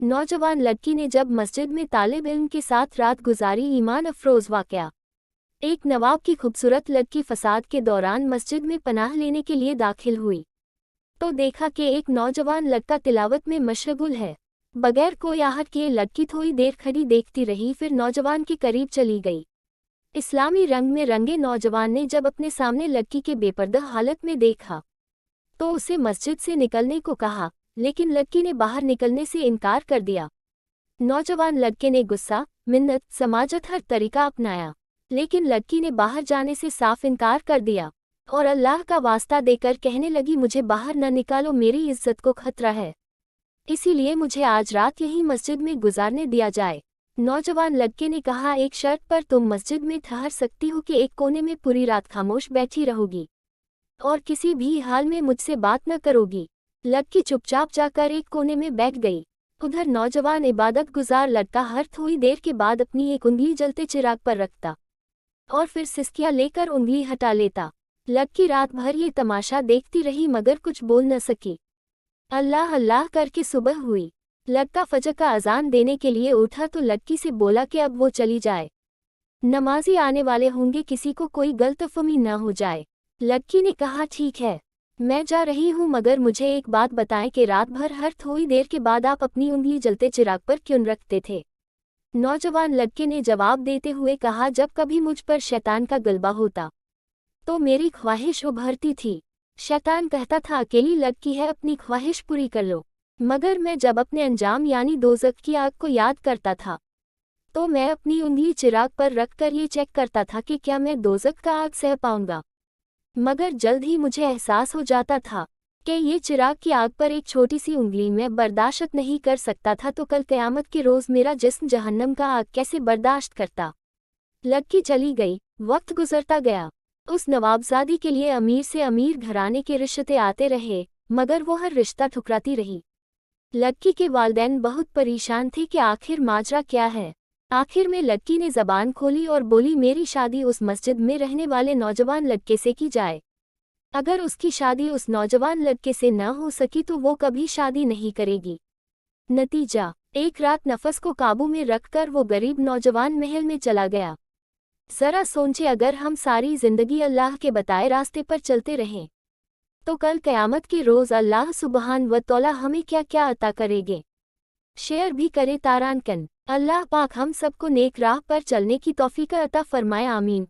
नौजवान लड़की ने जब मस्जिद में तालिब इल्म के साथ रात गुजारी। ईमान अफरोज वाकया। एक नवाब की खूबसूरत लड़की फसाद के दौरान मस्जिद में पनाह लेने के लिए दाखिल हुई तो देखा कि एक नौजवान लड़का तिलावत में मशगूल है। बगैर कोई आहट किए लड़की थोड़ी देर खड़ी देखती रही, फिर नौजवान के करीब चली गई। इस्लामी रंग में रंगे नौजवान ने जब अपने सामने लड़की के बेपर्दा हालत में देखा तो उसे मस्जिद से निकलने को कहा, लेकिन लड़की ने बाहर निकलने से इनकार कर दिया। नौजवान लड़के ने गुस्सा, मिन्नत, समाजत हर तरीका अपनाया, लेकिन लड़की ने बाहर जाने से साफ इनकार कर दिया और अल्लाह का वास्ता देकर कहने लगी, मुझे बाहर न निकालो, मेरी इज्जत को खतरा है, इसीलिए मुझे आज रात यहीं मस्जिद में गुजारने दिया जाए। नौजवान लड़के ने कहा, एक शर्त पर तुम मस्जिद में ठहर सकती हो कि एक कोने में पूरी रात खामोश बैठी रहोगी और किसी भी हाल में मुझसे बात न करोगी। लड़की चुपचाप जाकर एक कोने में बैठ गई। उधर नौजवान इबादत गुजार लड़का हर थोड़ी देर के बाद अपनी एक उंगली जलते चिराग पर रखता और फिर सिसकियां लेकर उंगली हटा लेता। लड़की रात भर ये तमाशा देखती रही मगर कुछ बोल न सकी। अल्लाह अल्लाह करके सुबह हुई। लड़का फजर का अजान देने के लिए उठा तो लड़की से बोला कि अब वो चली जाए, नमाजी आने वाले होंगे, किसी को कोई गलतफहमी न हो जाए। लड़की ने कहा, ठीक है, मैं जा रही हूँ, मगर मुझे एक बात बताएं कि रात भर हर थोड़ी देर के बाद आप अपनी उंगली जलते चिराग पर क्यों रखते थे। नौजवान लड़के ने जवाब देते हुए कहा, जब कभी मुझ पर शैतान का गलबा होता तो मेरी ख्वाहिश उभरती थी। शैतान कहता था, अकेली लड़की है, अपनी ख्वाहिश पूरी कर लो। मगर मैं जब अपने अंजाम यानी दोज़ख की आग को याद करता था तो मैं अपनी उंगली चिराग पर रखकर ये चेक करता था कि क्या मैं दोज़ख का आग सह पाऊंगा। मगर जल्द ही मुझे एहसास हो जाता था कि ये चिराग की आग पर एक छोटी सी उंगली में बर्दाश्त नहीं कर सकता था, तो कल क़यामत के रोज़ मेरा जिस्म जहन्नम का आग कैसे बर्दाश्त करता। लड़की चली गई। वक्त गुजरता गया। उस नवाबजादी के लिए अमीर से अमीर घराने के रिश्ते आते रहे, मगर वो हर रिश्ता ठुकराती रही। लड़की के वालिदैन बहुत परेशान थे कि आखिर माजरा क्या है। आखिर में लड़की ने ज़बान खोली और बोली, मेरी शादी उस मस्जिद में रहने वाले नौजवान लड़के से की जाए। अगर उसकी शादी उस नौजवान लड़के से न हो सकी तो वो कभी शादी नहीं करेगी। नतीजा, एक रात नफस को काबू में रखकर वो गरीब नौजवान महल में चला गया। ज़रा सोचे, अगर हम सारी ज़िंदगी अल्लाह के बताए रास्ते पर चलते रहें तो कल क़यामत के रोज़ अल्लाह सुबहान व तौला हमें क्या क्या अता करेंगे। शेयर भी करे तारानकन। अल्लाह पाक हम सबको नेक राह पर चलने की तौफीक अता फरमाए, आमीन।